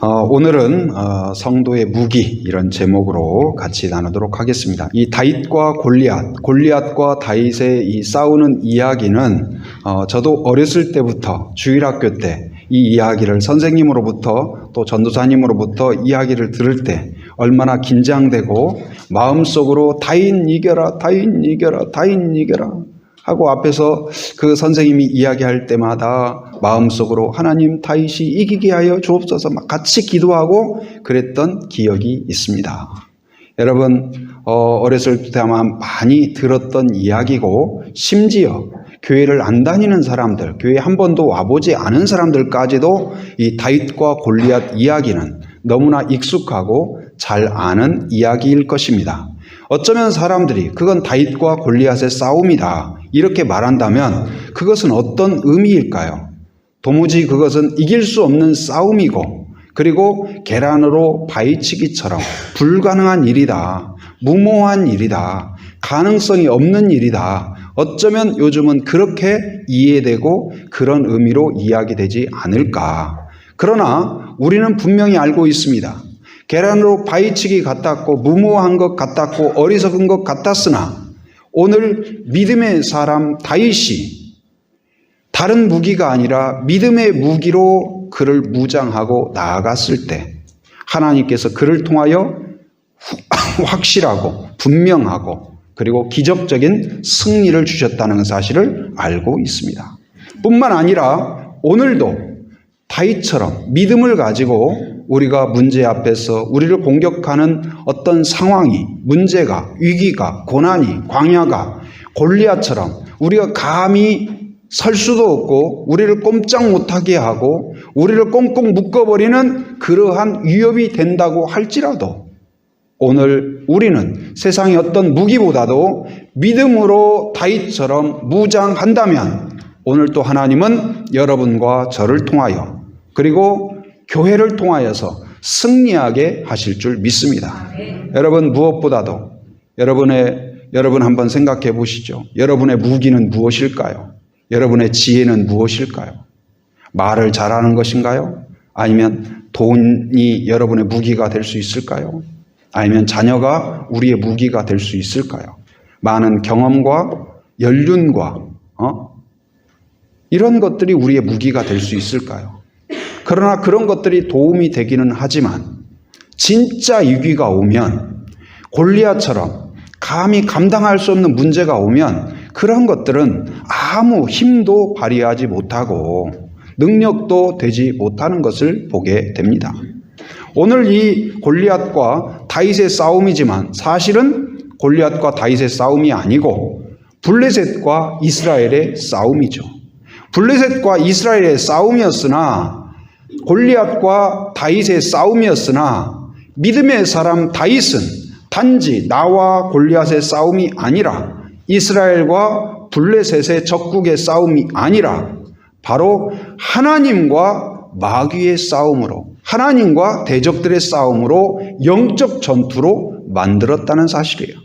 오늘은 성도의 무기 이런 제목으로 같이 나누도록 하겠습니다. 이 다윗과 골리앗과 다윗의 이 싸우는 이야기는 저도 어렸을 때부터 주일학교 때 이 이야기를 선생님으로부터 또 전도사님으로부터 이야기를 들을 때 얼마나 긴장되고 마음속으로 다윗 이겨라, 다윗 이겨라, 다윗 이겨라 하고 앞에서 그 선생님이 이야기할 때마다 마음속으로 하나님 다윗이 이기게 하여 주옵소서 막 같이 기도하고 그랬던 기억이 있습니다. 여러분 어렸을 때 아마 많이 들었던 이야기고 심지어 교회를 안 다니는 사람들, 교회 한 번도 와보지 않은 사람들까지도 이 다윗과 골리앗 이야기는 너무나 익숙하고 잘 아는 이야기일 것입니다. 어쩌면 사람들이 그건 다윗과 골리앗의 싸움이다 이렇게 말한다면 그것은 어떤 의미일까요? 도무지 그것은 이길 수 없는 싸움이고 그리고 계란으로 바위치기처럼 불가능한 일이다, 무모한 일이다, 가능성이 없는 일이다. 어쩌면 요즘은 그렇게 이해되고 그런 의미로 이야기되지 않을까. 그러나 우리는 분명히 알고 있습니다. 계란으로 바위치기 같았고 무모한 것 같았고 어리석은 것 같았으나 오늘 믿음의 사람 다윗이 다른 무기가 아니라 믿음의 무기로 그를 무장하고 나아갔을 때 하나님께서 그를 통하여 확실하고 분명하고 그리고 기적적인 승리를 주셨다는 사실을 알고 있습니다. 뿐만 아니라 오늘도 다윗처럼 믿음을 가지고 우리가 문제 앞에서 우리를 공격하는 어떤 상황이, 문제가, 위기가, 고난이, 광야가 골리앗처럼 우리가 감히 설 수도 없고 우리를 꼼짝 못하게 하고 우리를 꽁꽁 묶어버리는 그러한 위협이 된다고 할지라도 오늘 우리는 세상의 어떤 무기보다도 믿음으로 다윗처럼 무장한다면 오늘 또 하나님은 여러분과 저를 통하여 그리고 교회를 통하여서 승리하게 하실 줄 믿습니다. 여러분 무엇보다도 여러분 한번 생각해 보시죠. 여러분의 무기는 무엇일까요? 여러분의 지혜는 무엇일까요? 말을 잘하는 것인가요? 아니면 돈이 여러분의 무기가 될 수 있을까요? 아니면 자녀가 우리의 무기가 될 수 있을까요? 많은 경험과 연륜과 이런 것들이 우리의 무기가 될 수 있을까요? 그러나 그런 것들이 도움이 되기는 하지만 진짜 위기가 오면 골리앗처럼 감히 감당할 수 없는 문제가 오면 그런 것들은 아무 힘도 발휘하지 못하고 능력도 되지 못하는 것을 보게 됩니다. 오늘 이 골리앗과 다윗의 싸움이지만 사실은 골리앗과 다윗의 싸움이 아니고 블레셋과 이스라엘의 싸움이죠. 블레셋과 이스라엘의 싸움이었으나 골리앗과 다윗의 싸움이었으나 믿음의 사람 다윗은 단지 나와 골리앗의 싸움이 아니라 이스라엘과 블레셋의 적국의 싸움이 아니라 바로 하나님과 마귀의 싸움으로 하나님과 대적들의 싸움으로 영적 전투로 만들었다는 사실이에요.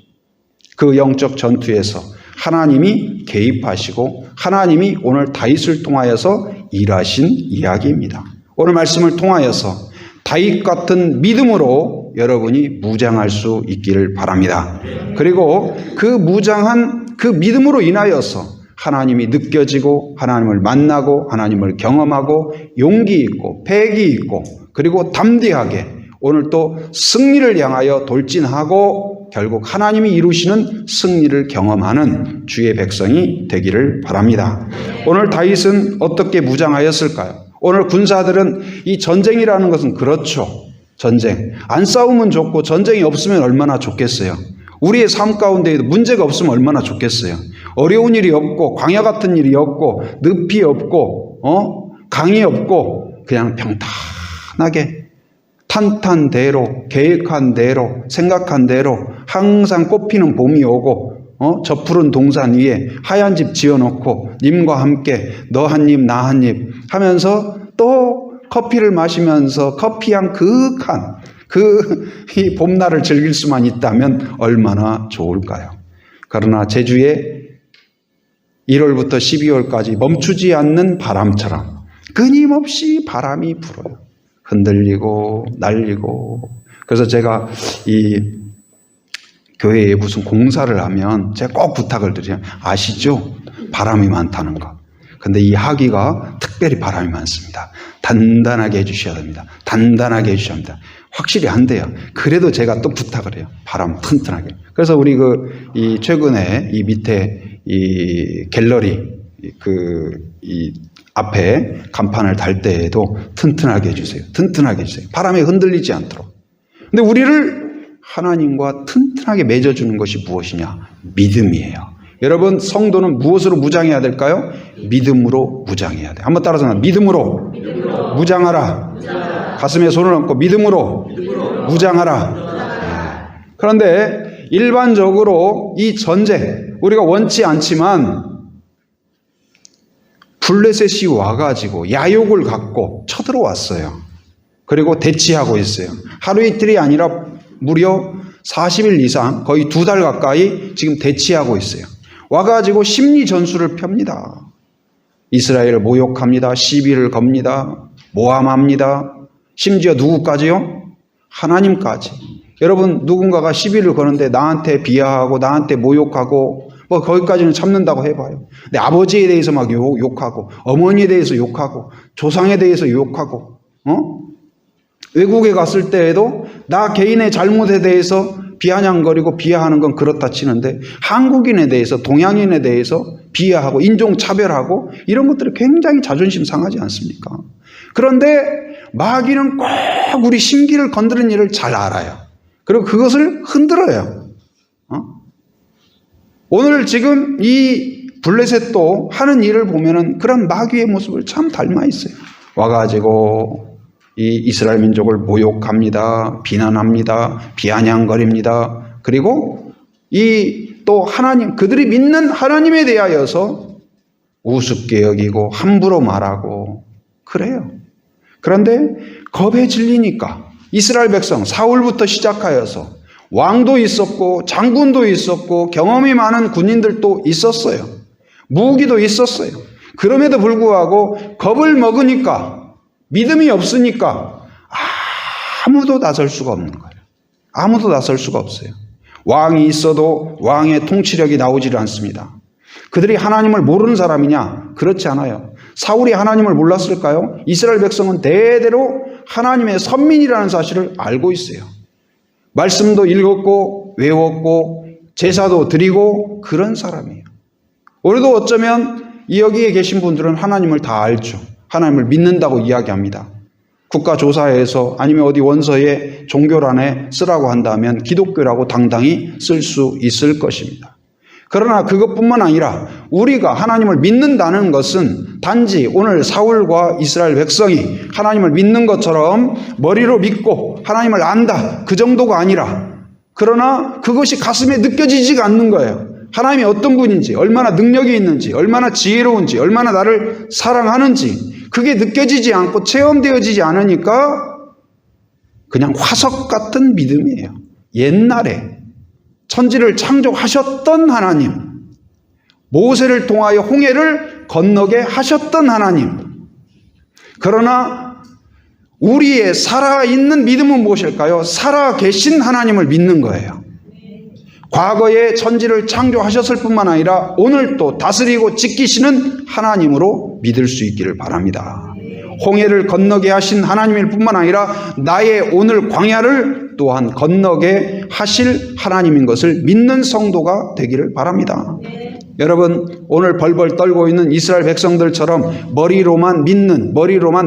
그 영적 전투에서 하나님이 개입하시고 하나님이 오늘 다윗을 통하여서 일하신 이야기입니다. 오늘 말씀을 통하여서 다윗 같은 믿음으로 여러분이 무장할 수 있기를 바랍니다. 그리고 그 무장한 그 믿음으로 인하여서 하나님이 느껴지고 하나님을 만나고 하나님을 경험하고 용기 있고 패기 있고 그리고 담대하게 오늘 또 승리를 향하여 돌진하고 결국 하나님이 이루시는 승리를 경험하는 주의 백성이 되기를 바랍니다. 오늘 다윗은 어떻게 무장하였을까요? 오늘 군사들은 이 전쟁이라는 것은 그렇죠. 전쟁. 안 싸우면 좋고 전쟁이 없으면 얼마나 좋겠어요. 우리의 삶 가운데에도 문제가 없으면 얼마나 좋겠어요. 어려운 일이 없고 광야 같은 일이 없고 늪이 없고 강이 없고 그냥 평탄하게 탄탄대로 계획한 대로 생각한 대로 항상 꽃피는 봄이 오고 저 푸른 동산 위에 하얀 집 지어놓고 님과 함께 너 한 입 나 한 입 하면서 또 커피를 마시면서 커피향 그윽한 이 봄날을 즐길 수만 있다면 얼마나 좋을까요? 그러나 제주에 1월부터 12월까지 멈추지 않는 바람처럼 끊임없이 바람이 불어요. 흔들리고 날리고. 그래서 제가 이 교회에 무슨 공사를 하면 제가 꼭 부탁을 드려요. 아시죠? 바람이 많다는 거. 근데 이 하기가 특별히 바람이 많습니다. 단단하게 해주셔야 됩니다. 단단하게 해주셔야 합니다. 확실히 안 돼요. 그래도 제가 또 부탁을 해요. 바람 튼튼하게. 그래서 우리 이 최근에 이 밑에 이 갤러리 이 앞에 간판을 달 때에도 튼튼하게 해주세요. 튼튼하게 해주세요. 바람에 흔들리지 않도록. 근데 우리를 하나님과 튼튼하게 맺어주는 것이 무엇이냐? 믿음이에요. 여러분, 성도는 무엇으로 무장해야 될까요? 믿음으로 무장해야 돼요. 한번 따라서 믿음으로 무장하라. 가슴에 손을 얹고 믿음으로 무장하라. 그런데 일반적으로 이 전쟁, 우리가 원치 않지만 블레셋이 와가지고 야욕을 갖고 쳐들어왔어요. 그리고 대치하고 있어요. 하루 이틀이 아니라 무려 40일 이상, 거의 2달 가까이 지금 대치하고 있어요. 와가지고 심리 전술을 펴니다. 이스라엘을 모욕합니다. 시비를 겁니다. 모함합니다. 심지어 누구까지요? 하나님까지. 여러분, 누군가가 시비를 거는데 나한테 비하하고 나한테 모욕하고 뭐 거기까지는 참는다고 해봐요. 근데 아버지에 대해서 막 욕하고 어머니에 대해서 욕하고 조상에 대해서 욕하고 외국에 갔을 때에도 나 개인의 잘못에 대해서 비아냥거리고 비하하는 건 그렇다 치는데 한국인에 대해서 동양인에 대해서 비하하고 인종차별하고 이런 것들이 굉장히 자존심 상하지 않습니까? 그런데 마귀는 꼭 우리 심기를 건드리는 일을 잘 알아요. 그리고 그것을 흔들어요. 오늘 지금 이 블레셋도 하는 일을 보면은 그런 마귀의 모습을 참 닮아 있어요. 와가지고 이 이스라엘 민족을 모욕합니다. 비난합니다. 비아냥거립니다. 그리고 또 하나님, 그들이 믿는 하나님에 대하여서 우습게 여기고 함부로 말하고 그래요. 그런데 겁에 질리니까 이스라엘 백성 사울부터 시작하여서 왕도 있었고 장군도 있었고 경험이 많은 군인들도 있었어요. 무기도 있었어요. 그럼에도 불구하고 겁을 먹으니까 믿음이 없으니까 아무도 나설 수가 없는 거예요. 아무도 나설 수가 없어요. 왕이 있어도 왕의 통치력이 나오지를 않습니다. 그들이 하나님을 모르는 사람이냐? 그렇지 않아요. 사울이 하나님을 몰랐을까요? 이스라엘 백성은 대대로 하나님의 선민이라는 사실을 알고 있어요. 말씀도 읽었고 외웠고 제사도 드리고 그런 사람이에요. 우리도 어쩌면 여기에 계신 분들은 하나님을 다 알죠. 하나님을 믿는다고 이야기합니다. 국가조사에서 아니면 어디 원서에 종교란에 쓰라고 한다면 기독교라고 당당히 쓸 수 있을 것입니다. 그러나 그것뿐만 아니라 우리가 하나님을 믿는다는 것은 단지 오늘 사울과 이스라엘 백성이 하나님을 믿는 것처럼 머리로 믿고 하나님을 안다 그 정도가 아니라, 그러나 그것이 가슴에 느껴지지가 않는 거예요. 하나님이 어떤 분인지, 얼마나 능력이 있는지, 얼마나 지혜로운지, 얼마나 나를 사랑하는지 그게 느껴지지 않고 체험되어지지 않으니까 그냥 화석 같은 믿음이에요. 옛날에 천지를 창조하셨던 하나님, 모세를 통하여 홍해를 건너게 하셨던 하나님. 그러나 우리의 살아있는 믿음은 무엇일까요? 살아계신 하나님을 믿는 거예요. 과거에 천지를 창조하셨을 뿐만 아니라 오늘 또 다스리고 지키시는 하나님으로 믿을 수 있기를 바랍니다. 홍해를 건너게 하신 하나님일 뿐만 아니라 나의 오늘 광야를 또한 건너게 하실 하나님인 것을 믿는 성도가 되기를 바랍니다. 여러분, 오늘 벌벌 떨고 있는 이스라엘 백성들처럼 머리로만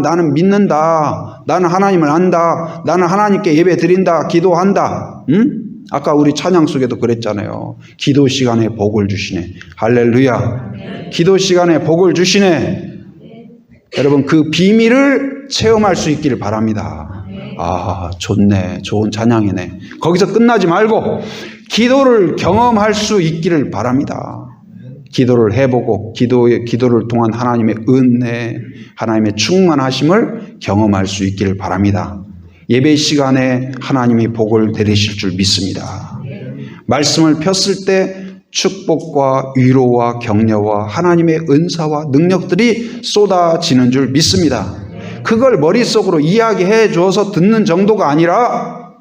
나는 믿는다, 나는 하나님을 안다, 나는 하나님께 예배 드린다, 기도한다, 아까 우리 찬양 속에도 그랬잖아요. 기도 시간에 복을 주시네. 할렐루야. 기도 시간에 복을 주시네. 여러분, 그 비밀을 체험할 수 있기를 바랍니다. 아, 좋네. 좋은 찬양이네. 거기서 끝나지 말고 기도를 경험할 수 있기를 바랍니다. 기도를 해보고 기도를 통한 하나님의 은혜, 하나님의 충만하심을 경험할 수 있기를 바랍니다. 예배 시간에 하나님이 복을 내리실 줄 믿습니다. 말씀을 폈을 때 축복과 위로와 격려와 하나님의 은사와 능력들이 쏟아지는 줄 믿습니다. 그걸 머릿속으로 이야기해 줘서 듣는 정도가 아니라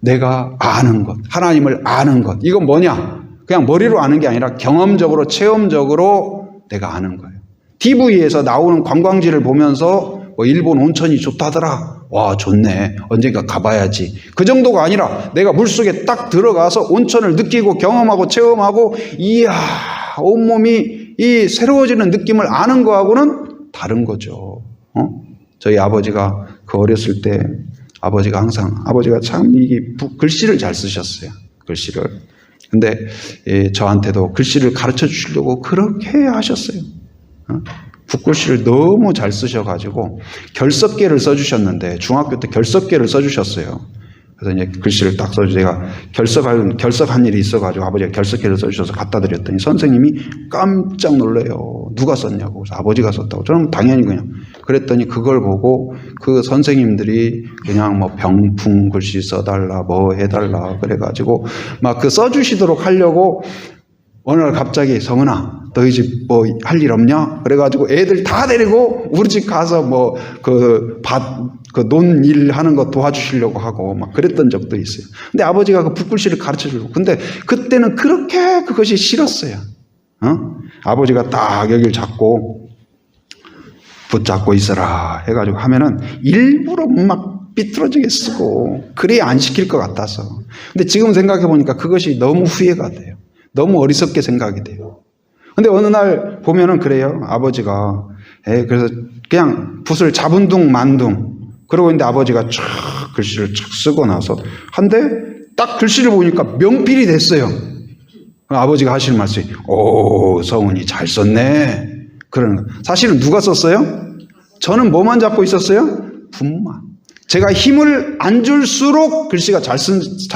내가 아는 것, 하나님을 아는 것. 이건 뭐냐? 그냥 머리로 아는 게 아니라 경험적으로, 체험적으로 내가 아는 거예요. TV에서 나오는 관광지를 보면서 일본 온천이 좋다더라. 와, 좋네. 언젠가 가봐야지. 그 정도가 아니라 내가 물속에 딱 들어가서 온천을 느끼고 경험하고 체험하고 이야, 온몸이 이 새로워지는 느낌을 아는 거하고는 다른 거죠. 저희 아버지가 그 어렸을 때 아버지가 참 이게 글씨를 잘 쓰셨어요. 글씨를. 근데 저한테도 글씨를 가르쳐 주시려고 그렇게 하셨어요. 붓글씨를 너무 잘 쓰셔가지고 결석계를 써주셨는데 중학교 때 결석계를 써주셨어요. 그래서 이제 글씨를 딱 써주 제가 결석한 일이 있어가지고 아버지가 결석계를 써주셔서 갖다 드렸더니 선생님이 깜짝 놀래요. 누가 썼냐고. 그래서 아버지가 썼다고. 저는 당연히 그냥 그랬더니 그걸 보고 그 선생님들이 그냥 뭐 병풍 글씨 써달라 뭐 해달라 그래가지고 막 그 써주시도록 하려고 어느 날 갑자기 성은아 너희 집 뭐 할 일 없냐? 그래가지고 애들 다 데리고 우리 집 가서 뭐 논 일 하는 거 도와주시려고 하고 막 그랬던 적도 있어요. 근데 아버지가 그 붓글씨를 가르쳐 주고 근데 그때는 그렇게 그것이 싫었어요. 아버지가 딱 여기를 잡고 붙잡고 있어라 해가지고 하면은 일부러 막 삐뚤어지게 쓰고 그래야 안 시킬 것 같아서. 근데 지금 생각해 보니까 그것이 너무 후회가 돼요. 너무 어리석게 생각이 돼요. 근데 어느 날 보면은 그래요. 아버지가 그래서 그냥 붓을 잡은둥 만둥 그러고 있는데 아버지가 쫙 글씨를 쫙 쓰고 나서 한데 딱 글씨를 보니까 명필이 됐어요. 아버지가 하시는 말씀이 오 성은이 잘 썼네. 그러는 거. 사실은 누가 썼어요? 저는 뭐만 잡고 있었어요? 붓만. 제가 힘을 안 줄수록 글씨가 잘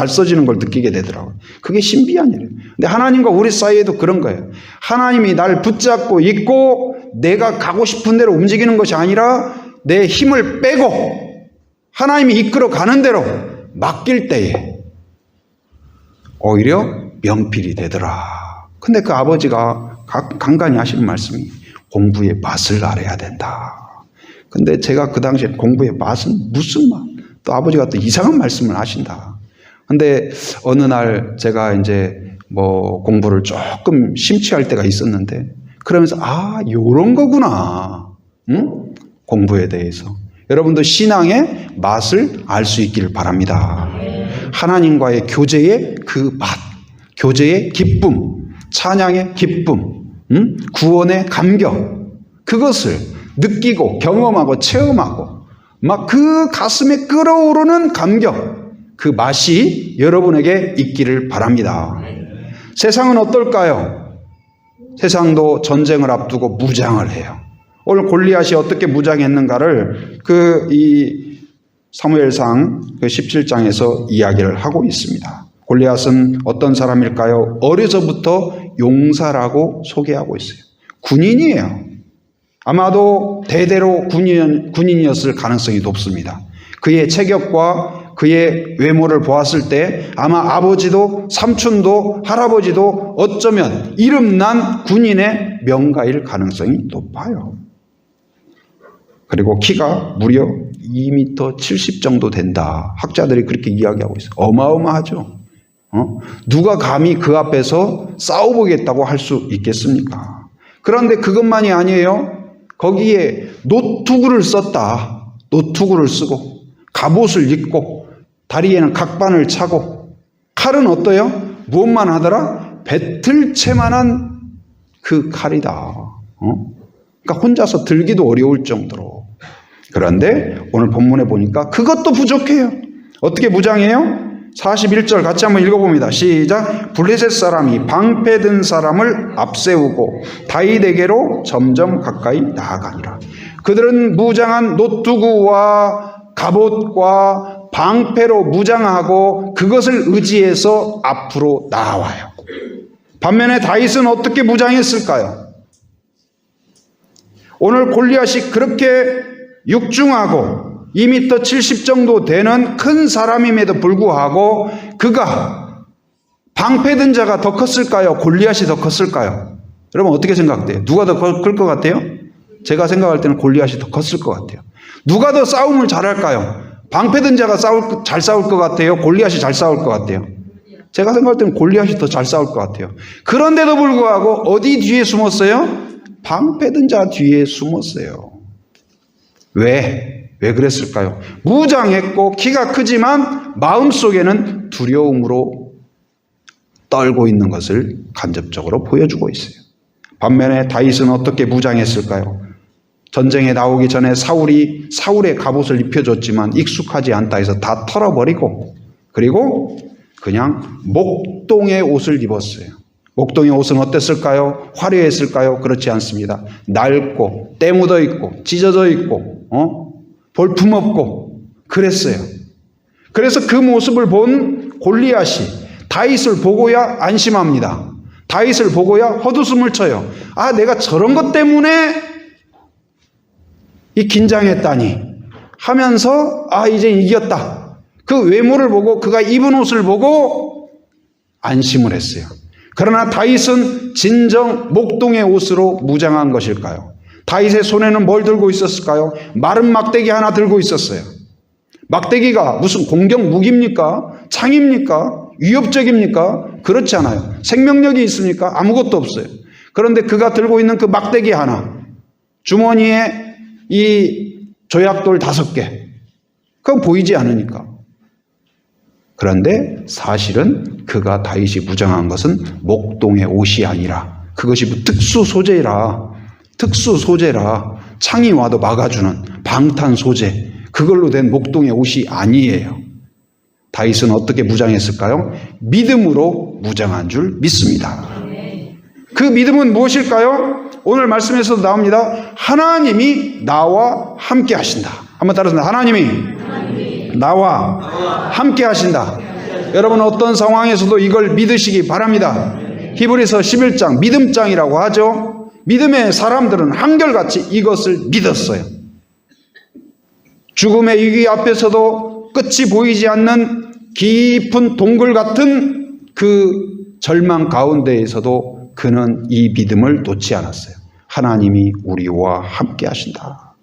써지는 걸 느끼게 되더라고요. 그게 신비한 일이에요. 근데 하나님과 우리 사이에도 그런 거예요. 하나님이 날 붙잡고 있고 내가 가고 싶은 대로 움직이는 것이 아니라 내 힘을 빼고 하나님이 이끌어 가는 대로 맡길 때에 오히려 명필이 되더라. 근데 그 아버지가 간간히 하시는 말씀이 공부의 맛을 알아야 된다. 근데 제가 그 당시에 공부의 맛은 무슨 맛? 또 아버지가 또 이상한 말씀을 하신다. 근데 어느 날 제가 이제 뭐 공부를 조금 심취할 때가 있었는데 그러면서 요런 거구나. 응? 공부에 대해서. 여러분도 신앙의 맛을 알 수 있기를 바랍니다. 하나님과의 교제의 그 맛, 교제의 기쁨, 찬양의 기쁨, 구원의 감격, 그것을 느끼고 경험하고 체험하고 막 그 가슴에 끓어오르는 감격, 그 맛이 여러분에게 있기를 바랍니다. 세상은 어떨까요? 세상도 전쟁을 앞두고 무장을 해요. 오늘 골리앗이 어떻게 무장했는가를 이 사무엘상 17장에서 이야기를 하고 있습니다. 골리앗은 어떤 사람일까요? 어려서부터 용사라고 소개하고 있어요. 군인이에요. 아마도 대대로 군인이었을 가능성이 높습니다. 그의 체격과 그의 외모를 보았을 때 아마 아버지도 삼촌도 할아버지도 어쩌면 이름난 군인의 명가일 가능성이 높아요. 그리고 키가 무려 2m 70 정도 된다. 학자들이 그렇게 이야기하고 있어요. 어마어마하죠. 누가 감히 그 앞에서 싸워보겠다고 할 수 있겠습니까? 그런데 그것만이 아니에요. 거기에 노투구를 썼다. 노투구를 쓰고 갑옷을 입고 다리에는 각반을 차고 칼은 어때요? 무엇만 하더라? 배틀채만한 그 칼이다. 그러니까 혼자서 들기도 어려울 정도로. 그런데 오늘 본문에 보니까 그것도 부족해요. 어떻게 무장해요? 41절 같이 한번 읽어봅니다. 시작. 블레셋 사람이 방패 든 사람을 앞세우고 다윗에게로 점점 가까이 나아가니라. 그들은 무장한 노투구와 갑옷과 방패로 무장하고 그것을 의지해서 앞으로 나와요. 반면에 다윗은 어떻게 무장했을까요? 오늘 골리앗이 그렇게 육중하고 2m 70 정도 되는 큰 사람임에도 불구하고 그가 방패든 자가 더 컸을까요? 골리앗이 더 컸을까요? 여러분 어떻게 생각돼요? 누가 더 클 것 같아요? 제가 생각할 때는 골리앗이 더 컸을 것 같아요. 누가 더 싸움을 잘할까요? 방패든 자가 잘 싸울 것 같아요? 골리앗이 잘 싸울 것 같아요? 제가 생각할 때는 골리앗이 더 잘 싸울 것 같아요. 그런데도 불구하고 어디 뒤에 숨었어요? 방패든 자 뒤에 숨었어요. 왜 그랬을까요? 무장했고 키가 크지만 마음속에는 두려움으로 떨고 있는 것을 간접적으로 보여주고 있어요. 반면에 다윗은 어떻게 무장했을까요? 전쟁에 나오기 전에 사울의 갑옷을 입혀줬지만 익숙하지 않다 해서 다 털어버리고, 그리고 그냥 목동의 옷을 입었어요. 목동의 옷은 어땠을까요? 화려했을까요? 그렇지 않습니다. 낡고 때 묻어 있고 찢어져 있고 볼품 없고 그랬어요. 그래서 그 모습을 본 골리앗이 다윗을 보고야 안심합니다. 다윗을 보고야 헛웃음을 쳐요. 아, 내가 저런 것 때문에 이 긴장했다니 하면서 이제 이겼다. 그 외모를 보고 그가 입은 옷을 보고 안심을 했어요. 그러나 다윗은 진정 목동의 옷으로 무장한 것일까요? 다윗의 손에는 뭘 들고 있었을까요? 마른 막대기 하나 들고 있었어요. 막대기가 무슨 공격 무기입니까? 창입니까? 위협적입니까? 그렇지 않아요. 생명력이 있습니까? 아무것도 없어요. 그런데 그가 들고 있는 그 막대기 하나, 주머니에 이 조약돌 5개, 그건 보이지 않으니까. 그런데 사실은 그가 다윗이 무장한 것은 목동의 옷이 아니라 그것이 특수 소재라 창이 와도 막아주는 방탄 소재, 그걸로 된 목동의 옷이 아니에요. 다윗은 어떻게 무장했을까요? 믿음으로 무장한 줄 믿습니다. 그 믿음은 무엇일까요? 오늘 말씀에서도 나옵니다. 하나님이 나와 함께 하신다. 한번 따라서 하나님이 나와 함께 하신다. 여러분 어떤 상황에서도 이걸 믿으시기 바랍니다. 히브리서 11장 믿음장이라고 하죠. 믿음의 사람들은 한결같이 이것을 믿었어요. 죽음의 위기 앞에서도 끝이 보이지 않는 깊은 동굴 같은 그 절망 가운데에서도 그는 이 믿음을 놓지 않았어요. 하나님이 우리와 함께 하신다.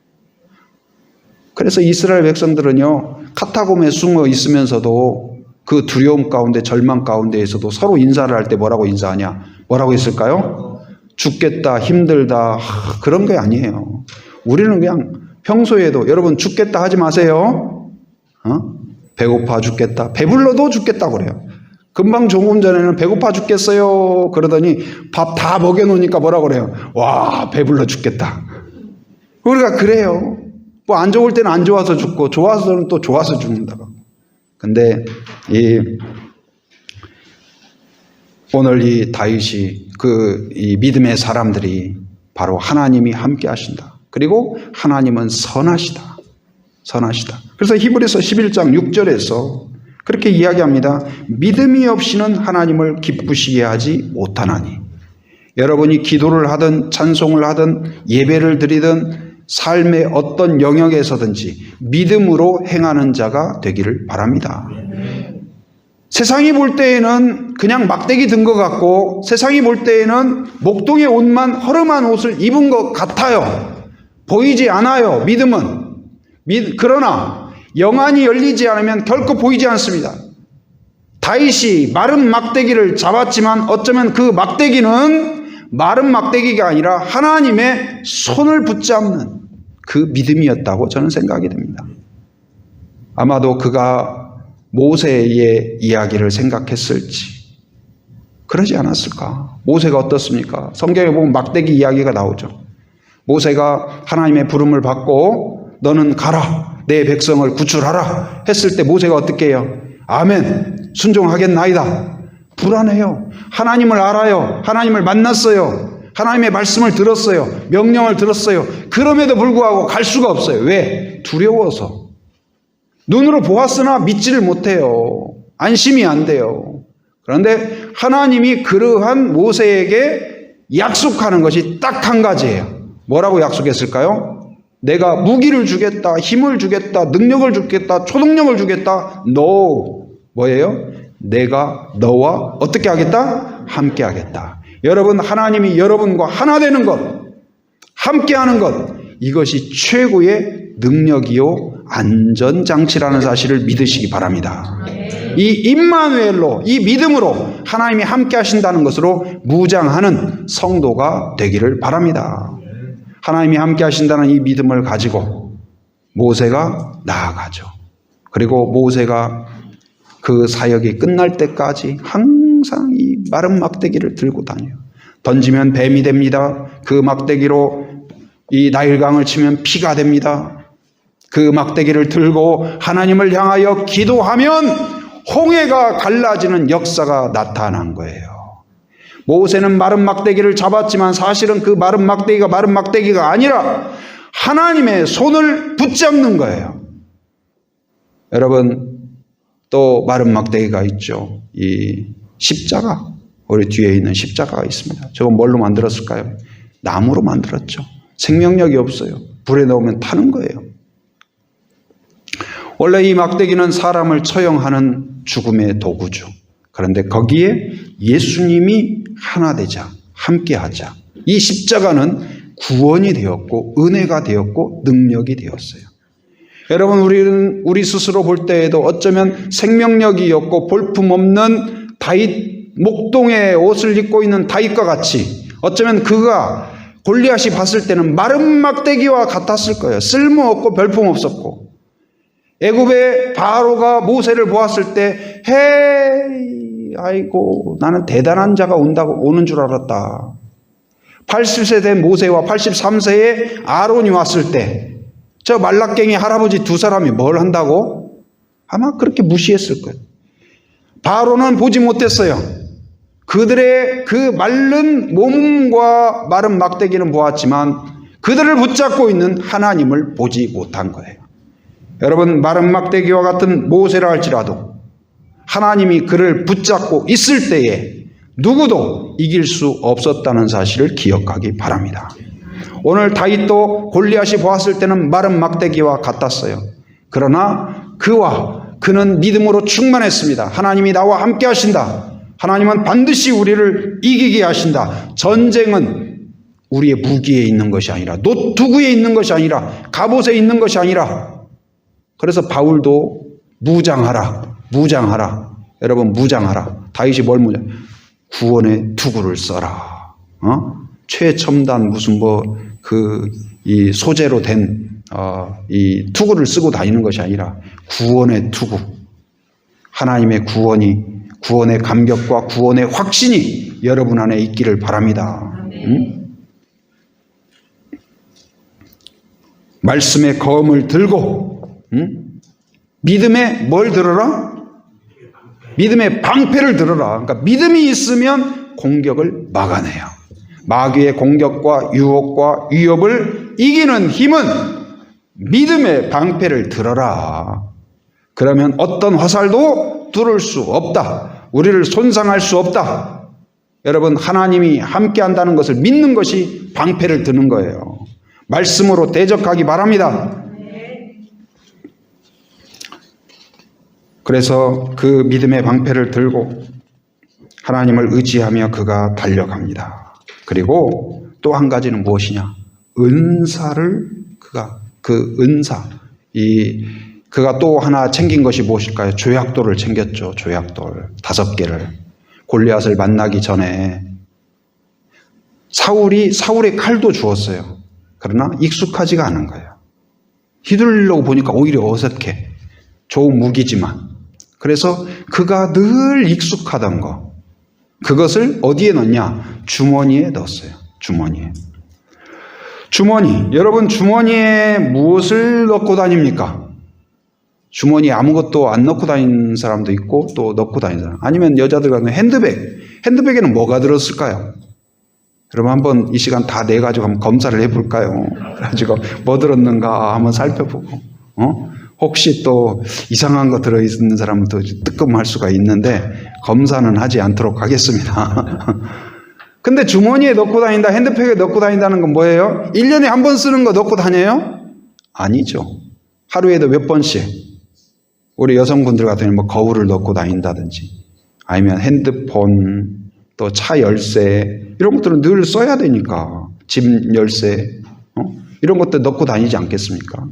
그래서 이스라엘 백성들은요, 카타콤에 숨어 있으면서도 그 두려움 가운데, 절망 가운데에서도 서로 인사를 할 때 뭐라고 인사하냐? 뭐라고 했을까요? 죽겠다, 힘들다, 그런 게 아니에요. 우리는 그냥 평소에도 여러분 죽겠다 하지 마세요. 배고파 죽겠다, 배불러도 죽겠다고 그래요. 금방 조금 전에는 배고파 죽겠어요 그러더니 밥 다 먹여놓으니까 뭐라고 그래요? 와, 배불러 죽겠다. 우리가 그래요. 뭐 안 좋을 때는 안 좋아서 죽고 좋아서는 또 좋아서 죽는다고. 근데 오늘 이 다윗이 이 믿음의 사람들이 바로 하나님이 함께 하신다. 그리고 하나님은 선하시다. 그래서 히브리서 11장 6절에서 그렇게 이야기합니다. 믿음이 없이는 하나님을 기쁘시게 하지 못하나니. 여러분이 기도를 하든 찬송을 하든 예배를 드리든 삶의 어떤 영역에서든지 믿음으로 행하는 자가 되기를 바랍니다. 세상이 볼 때에는 그냥 막대기 든 것 같고 세상이 볼 때에는 목동의 옷만 허름한 옷을 입은 것 같아요. 보이지 않아요. 믿음은. 그러나 영안이 열리지 않으면 결코 보이지 않습니다. 다윗이 마른 막대기를 잡았지만 어쩌면 그 막대기는 마른 막대기가 아니라 하나님의 손을 붙잡는 그 믿음이었다고 저는 생각이 됩니다. 아마도 그가 모세의 이야기를 생각했을지 그러지 않았을까? 모세가 어떻습니까? 성경에 보면 막대기 이야기가 나오죠. 모세가 하나님의 부름을 받고 너는 가라, 내 백성을 구출하라 했을 때 모세가 어떻게 해요? 아멘, 순종하겠나이다. 불안해요. 하나님을 알아요. 하나님을 만났어요. 하나님의 말씀을 들었어요. 명령을 들었어요. 그럼에도 불구하고 갈 수가 없어요. 왜? 두려워서. 눈으로 보았으나 믿지를 못해요. 안심이 안 돼요. 그런데 하나님이 그러한 모세에게 약속하는 것이 딱 한 가지예요. 뭐라고 약속했을까요? 내가 무기를 주겠다, 힘을 주겠다, 능력을 주겠다, 초능력을 주겠다. 뭐예요? 내가 너와 어떻게 하겠다? 함께 하겠다. 여러분, 하나님이 여러분과 하나 되는 것, 함께 하는 것, 이것이 최고의 능력이요 안전장치라는 사실을 믿으시기 바랍니다. 이 임마누엘로, 이 믿음으로 하나님이 함께 하신다는 것으로 무장하는 성도가 되기를 바랍니다. 하나님이 함께 하신다는 이 믿음을 가지고 모세가 나아가죠. 그리고 모세가 그 사역이 끝날 때까지 항상 이 마른 막대기를 들고 다녀요. 던지면 뱀이 됩니다. 그 막대기로 이 나일강을 치면 피가 됩니다. 그 막대기를 들고 하나님을 향하여 기도하면 홍해가 갈라지는 역사가 나타난 거예요. 모세는 마른 막대기를 잡았지만 사실은 그 마른 막대기가 아니라 하나님의 손을 붙잡는 거예요. 여러분, 또 마른 막대기가 있죠. 이 십자가, 우리 뒤에 있는 십자가가 있습니다. 저건 뭘로 만들었을까요? 나무로 만들었죠. 생명력이 없어요. 불에 넣으면 타는 거예요. 원래 이 막대기는 사람을 처형하는 죽음의 도구죠. 그런데 거기에 예수님이 하나 되자, 함께 하자. 이 십자가는 구원이 되었고 은혜가 되었고 능력이 되었어요. 여러분, 우리는 우리 스스로 볼 때에도 어쩌면 생명력이 없고 볼품없는 다윗, 목동의 옷을 입고 있는 다윗과 같이 어쩌면 그가 골리앗이 봤을 때는 마른 막대기와 같았을 거예요. 쓸모없고 별품없었고. 애굽의 바로가 모세를 보았을 때 헤이, 아이고, 나는 대단한 자가 오는 줄 알았다. 80세 된 모세와 83세의 아론이 왔을 때 저 말라깽이 할아버지 두 사람이 뭘 한다고? 아마 그렇게 무시했을 거예요. 바로는 보지 못했어요. 그들의 그 마른 몸과 마른 막대기는 보았지만 그들을 붙잡고 있는 하나님을 보지 못한 거예요. 여러분, 마른 막대기와 같은 모세라 할지라도 하나님이 그를 붙잡고 있을 때에 누구도 이길 수 없었다는 사실을 기억하기 바랍니다. 오늘 다윗도 골리앗이 보았을 때는 마른 막대기와 같았어요. 그러나 그는 믿음으로 충만했습니다. 하나님이 나와 함께 하신다. 하나님은 반드시 우리를 이기게 하신다. 전쟁은 우리의 무기에 있는 것이 아니라, 노투구에 있는 것이 아니라, 갑옷에 있는 것이 아니라. 그래서 바울도 무장하라. 여러분, 무장하라. 다윗이 뭘 무장? 구원의 투구를 써라. 최첨단 무슨 이 소재로 된 이 투구를 쓰고 다니는 것이 아니라 구원의 투구. 하나님의 구원의 감격과 구원의 확신이 여러분 안에 있기를 바랍니다. 말씀의 검을 들고 믿음의 뭘 들어라? 믿음의 방패를 들어라. 그러니까 믿음이 있으면 공격을 막아내요. 마귀의 공격과 유혹과 위협을 이기는 힘은 믿음의 방패를 들어라. 그러면 어떤 화살도 뚫을 수 없다. 우리를 손상할 수 없다. 여러분, 하나님이 함께 한다는 것을 믿는 것이 방패를 드는 거예요. 말씀으로 대적하기 바랍니다. 그래서 그 믿음의 방패를 들고 하나님을 의지하며 그가 달려갑니다. 그리고 또 한 가지는 무엇이냐? 은사를 그가 또 하나 챙긴 것이 무엇일까요? 조약돌을 챙겼죠. 조약돌 5개를. 골리앗을 만나기 전에 사울의 칼도 주었어요. 그러나 익숙하지가 않은 거예요. 휘둘리려고 보니까 오히려 어색해. 좋은 무기지만. 그래서 그가 늘 익숙하던 거, 그것을 어디에 넣냐? 주머니에 넣었어요. 주머니. 여러분, 주머니에 무엇을 넣고 다닙니까? 주머니에 아무것도 안 넣고 다니는 사람도 있고 또 넣고 다니는 사람. 아니면 여자들 같은 핸드백. 핸드백에는 뭐가 들었을까요? 여러분, 한번 이 시간 다 내가지고 한번 검사를 해볼까요? 그래가지고 뭐 들었는가 한번 살펴보고, 혹시 또 이상한 거 들어있는 사람은 또 뜨끔할 수가 있는데 검사는 하지 않도록 하겠습니다. 근데 주머니에 넣고 다닌다, 핸드백에 넣고 다닌다는 건 뭐예요? 1년에 한 번 쓰는 거 넣고 다녀요? 아니죠. 하루에도 몇 번씩. 우리 여성분들 같은 경우는 뭐 거울을 넣고 다닌다든지, 아니면 핸드폰, 또 차 열쇠, 이런 것들은 늘 써야 되니까. 집 열쇠, 이런 것들 넣고 다니지 않겠습니까?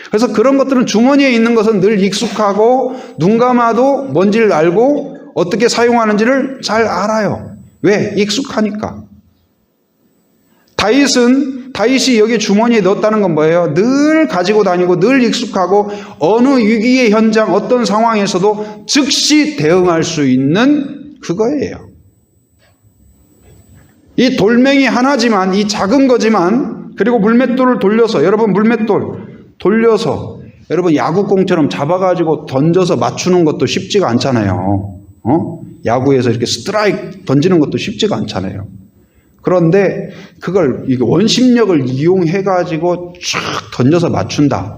그래서 그런 것들은 주머니에 있는 것은 늘 익숙하고 눈 감아도 뭔지를 알고 어떻게 사용하는지를 잘 알아요. 왜? 익숙하니까. 다윗이 여기 주머니에 넣었다는 건 뭐예요? 늘 가지고 다니고 늘 익숙하고 어느 위기의 현장, 어떤 상황에서도 즉시 대응할 수 있는 그거예요. 이 돌멩이 하나지만, 이 작은 거지만, 그리고 물맷돌을 돌려서, 여러분 물맷돌 돌려서 여러분 야구공처럼 잡아가지고 던져서 맞추는 것도 쉽지가 않잖아요. 야구에서 이렇게 스트라이크 던지는 것도 쉽지가 않잖아요. 그런데 그걸 원심력을 이용해가지고 쫙 던져서 맞춘다.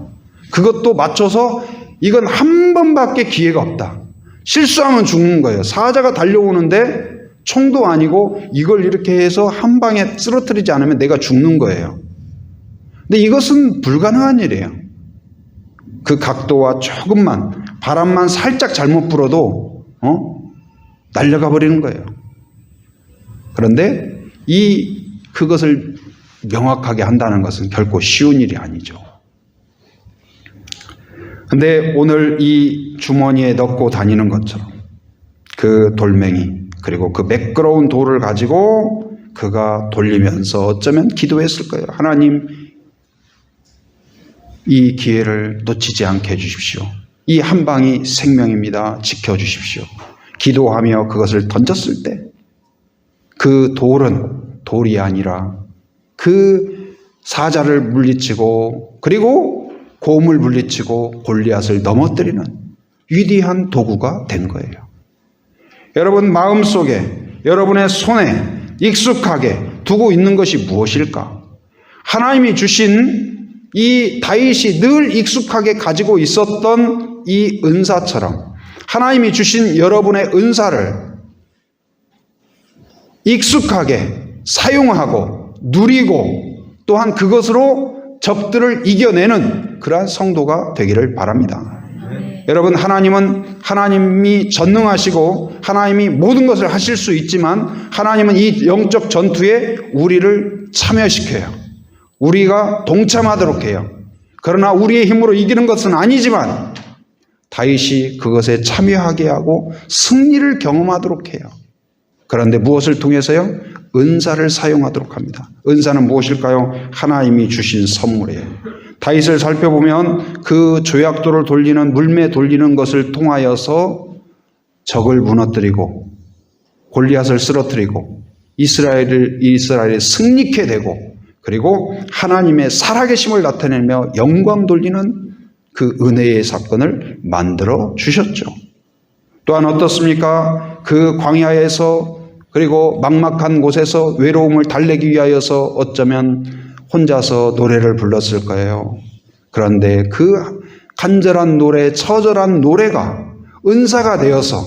그것도 맞춰서 이건 한 번밖에 기회가 없다. 실수하면 죽는 거예요. 사자가 달려오는데 총도 아니고 이걸 이렇게 해서 한 방에 쓰러뜨리지 않으면 내가 죽는 거예요. 근데 이것은 불가능한 일이에요. 그 각도와 조금만 바람만 살짝 잘못 불어도 날려가 버리는 거예요. 그런데 그것을 명확하게 한다는 것은 결코 쉬운 일이 아니죠. 근데 오늘 이 주머니에 넣고 다니는 것처럼 그 돌멩이 그리고 그 매끄러운 돌을 가지고 그가 돌리면서 어쩌면 기도했을 거예요. 하나님, 이 기회를 놓치지 않게 해주십시오. 이 한 방이 생명입니다. 지켜주십시오. 기도하며 그것을 던졌을 때 그 돌은 돌이 아니라 그 사자를 물리치고 그리고 곰을 물리치고 골리앗을 넘어뜨리는 위대한 도구가 된 거예요. 여러분 마음속에 여러분의 손에 익숙하게 두고 있는 것이 무엇일까? 하나님이 주신 이 다윗이 늘 익숙하게 가지고 있었던 이 은사처럼 하나님이 주신 여러분의 은사를 익숙하게 사용하고 누리고 또한 그것으로 적들을 이겨내는 그러한 성도가 되기를 바랍니다. 여러분 하나님이 전능하시고 하나님이 모든 것을 하실 수 있지만 하나님은 이 영적 전투에 우리를 참여시켜요. 우리가 동참하도록 해요. 그러나 우리의 힘으로 이기는 것은 아니지만 다윗이 그것에 참여하게 하고 승리를 경험하도록 해요. 그런데 무엇을 통해서요? 은사를 사용하도록 합니다. 은사는 무엇일까요? 하나님이 주신 선물이에요. 다윗을 살펴보면 그 조약돌을 돌리는 물매 돌리는 것을 통하여서 적을 무너뜨리고 골리앗을 쓰러뜨리고 이스라엘이 승리케 되고 그리고 하나님의 살아계심을 나타내며 영광 돌리는 그 은혜의 사건을 만들어 주셨죠. 또한 어떻습니까? 그 광야에서 그리고 막막한 곳에서 외로움을 달래기 위하여서 어쩌면 혼자서 노래를 불렀을 거예요. 그런데 그 간절한 노래, 처절한 노래가 은사가 되어서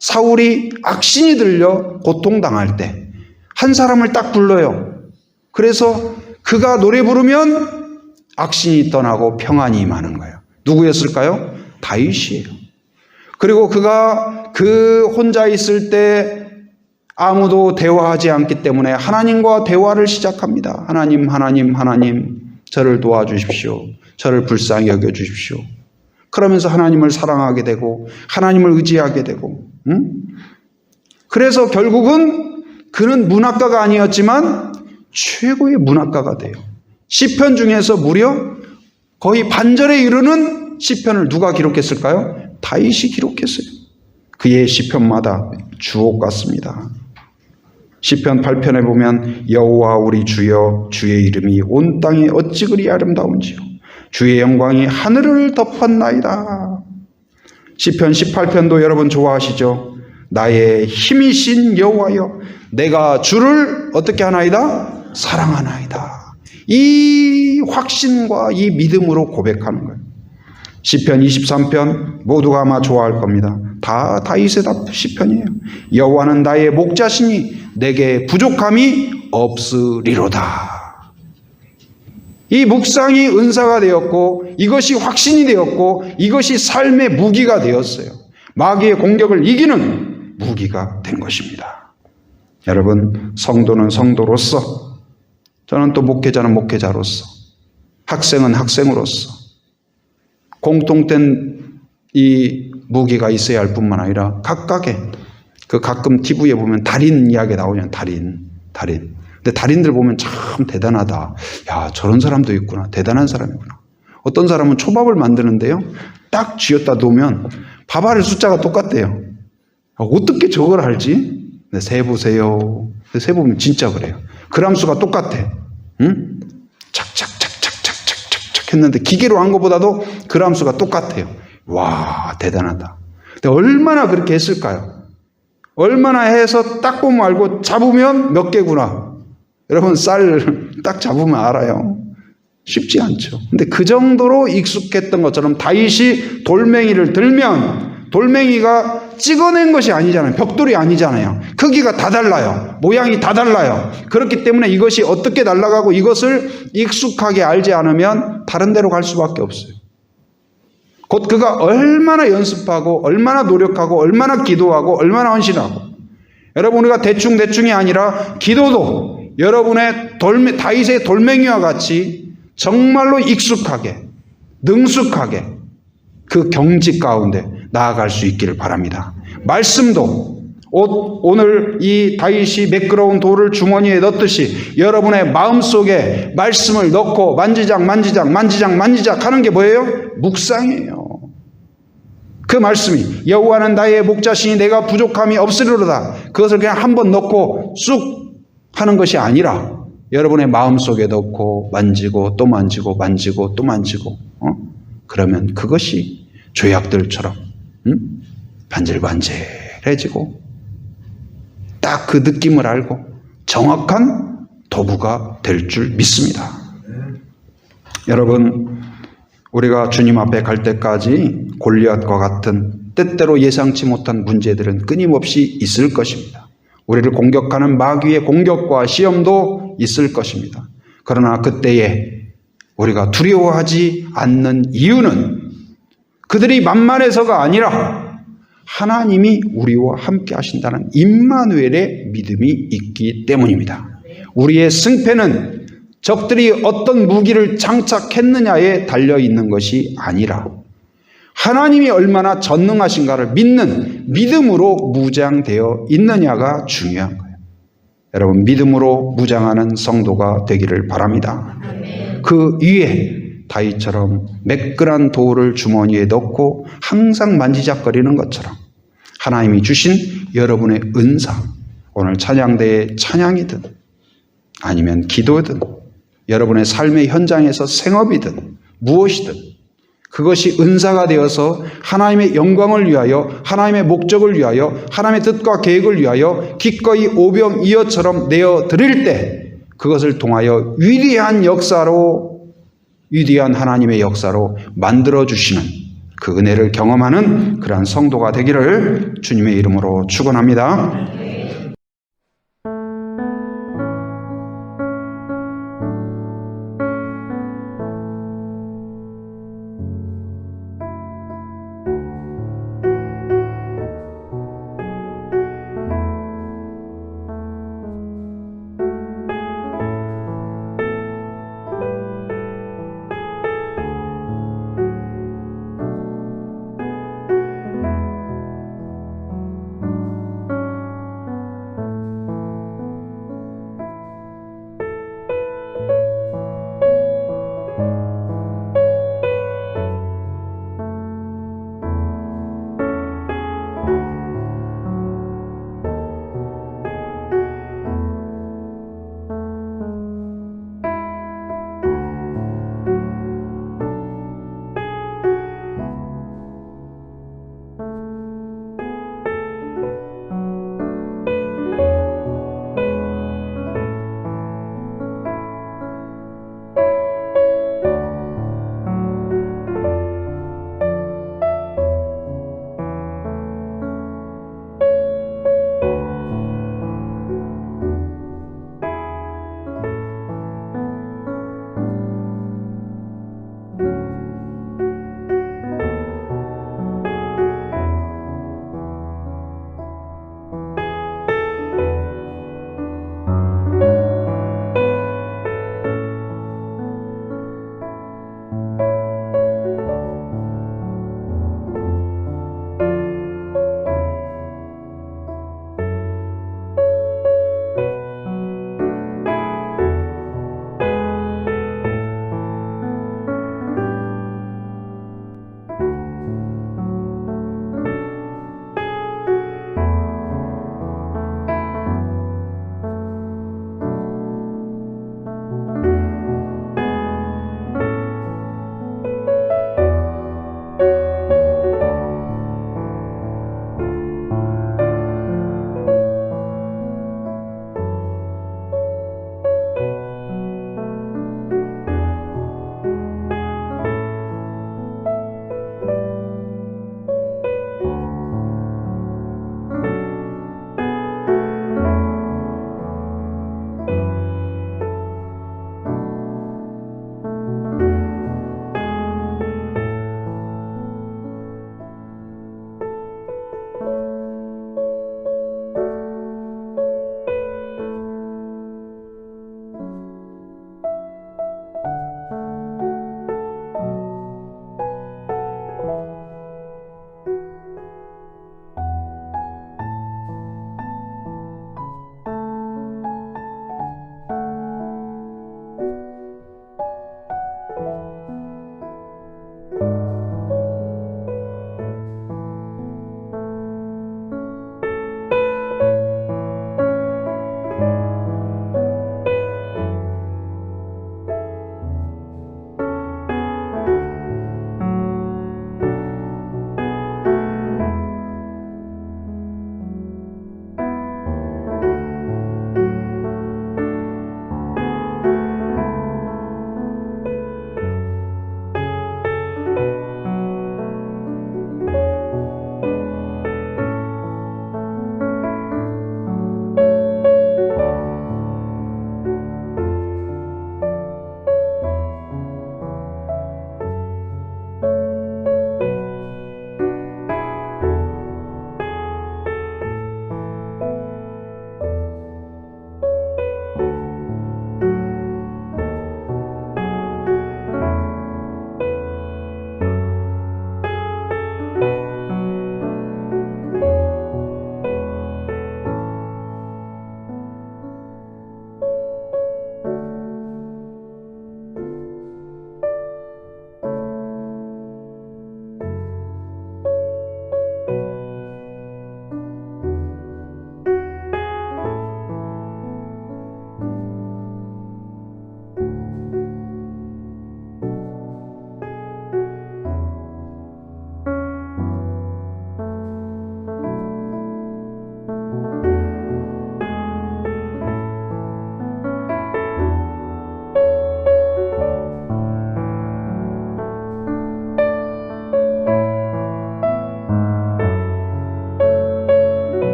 사울이 악신이 들려 고통당할 때 한 사람을 딱 불러요. 그래서 그가 노래 부르면 악신이 떠나고 평안이 임하는 거예요. 누구였을까요? 다윗이에요. 그리고 그가 그 혼자 있을 때 아무도 대화하지 않기 때문에 하나님과 대화를 시작합니다. 하나님, 저를 도와주십시오. 저를 불쌍히 여겨주십시오. 그러면서 하나님을 사랑하게 되고 하나님을 의지하게 되고 그래서 결국은 그는 문학가가 아니었지만 최고의 문학가가 돼요. 시편 중에서 무려 거의 반절에 이르는 시편을 누가 기록했을까요? 다윗이 기록했어요. 그의 시편마다 주옥 같습니다. 시편 8편에 보면 여호와 우리 주여 주의 이름이 온 땅에 어찌 그리 아름다운지요 주의 영광이 하늘을 덮었나이다. 시편 18편도 여러분 좋아하시죠? 나의 힘이신 여호와여 내가 주를 어떻게 하나이다? 사랑하나이다. 이 확신과 이 믿음으로 고백하는 거예요. 시편 23편 모두가 아마 좋아할 겁니다. 다 다윗의 시편이에요. 여호와는 나의 목자시니 내게 부족함이 없으리로다. 이 묵상이 은사가 되었고 이것이 확신이 되었고 이것이 삶의 무기가 되었어요. 마귀의 공격을 이기는 무기가 된 것입니다. 여러분 성도는 성도로서 저는 또 목회자는 목회자로서 학생은 학생으로서 공통된 이 무기가 있어야 할 뿐만 아니라 각각의 그 가끔 TV에 보면 달인 이야기 나오잖아요. 달인. 근데 달인들 보면 참 대단하다. 야, 저런 사람도 있구나. 대단한 사람이구나. 어떤 사람은 초밥을 만드는데요. 딱 쥐었다 놓으면 밥알의 숫자가 똑같대요. 어떻게 저걸 알지? 네, 세보세요. 세보면 진짜 그래요. 그람수가 똑같아. 응? 착착착착착착착 했는데 기계로 한 것보다도 그람수가 똑같아요. 와, 대단하다. 근데 얼마나 그렇게 했을까요? 얼마나 해서 딱 보면 알고 잡으면 몇 개구나. 여러분 쌀 딱 잡으면 알아요. 쉽지 않죠. 근데 그 정도로 익숙했던 것처럼 다윗이 돌멩이를 들면 돌멩이가 찍어낸 것이 아니잖아요. 벽돌이 아니잖아요. 크기가 다 달라요. 모양이 다 달라요. 그렇기 때문에 이것이 어떻게 날아가고 이것을 익숙하게 알지 않으면 다른 데로 갈 수밖에 없어요. 곧 그가 얼마나 연습하고 얼마나 노력하고 얼마나 기도하고 얼마나 헌신하고 여러분 우리가 대충이 아니라 기도도 여러분의 다윗의 돌멩이와 같이 정말로 익숙하게 능숙하게 그 경지 가운데 나아갈 수 있기를 바랍니다. 말씀도 오늘 이 다윗이 매끄러운 돌을 주머니에 넣듯이 여러분의 마음속에 말씀을 넣고 만지작 하는 게 뭐예요? 묵상이에요. 그 말씀이 여호와는 나의 목자시니 내가 부족함이 없으리로다. 그것을 그냥 한번 넣고 쑥 하는 것이 아니라 여러분의 마음속에 넣고 만지고 또 만지고 또 만지고 그러면 그것이 조약들처럼 반질반질해지고 딱 그 느낌을 알고 정확한 도구가 될 줄 믿습니다. 여러분 우리가 주님 앞에 갈 때까지 골리앗과 같은 때때로 예상치 못한 문제들은 끊임없이 있을 것입니다. 우리를 공격하는 마귀의 공격과 시험도 있을 것입니다. 그러나 그때에 우리가 두려워하지 않는 이유는 그들이 만만해서가 아니라 하나님이 우리와 함께 하신다는 임마누엘의 믿음이 있기 때문입니다. 우리의 승패는 적들이 어떤 무기를 장착했느냐에 달려있는 것이 아니라 하나님이 얼마나 전능하신가를 믿는 믿음으로 무장되어 있느냐가 중요한 거예요. 여러분 믿음으로 무장하는 성도가 되기를 바랍니다. 그 위에 다윗처럼 매끈한 돌을 주머니에 넣고 항상 만지작거리는 것처럼 하나님이 주신 여러분의 은사, 오늘 찬양대의 찬양이든 아니면 기도든 여러분의 삶의 현장에서 생업이든 무엇이든 그것이 은사가 되어서 하나님의 영광을 위하여 하나님의 목적을 위하여 하나님의 뜻과 계획을 위하여 기꺼이 오병이어처럼 내어드릴 때 그것을 통하여 위대한 하나님의 역사로 만들어주시는 그 은혜를 경험하는 그러한 성도가 되기를 주님의 이름으로 축원합니다.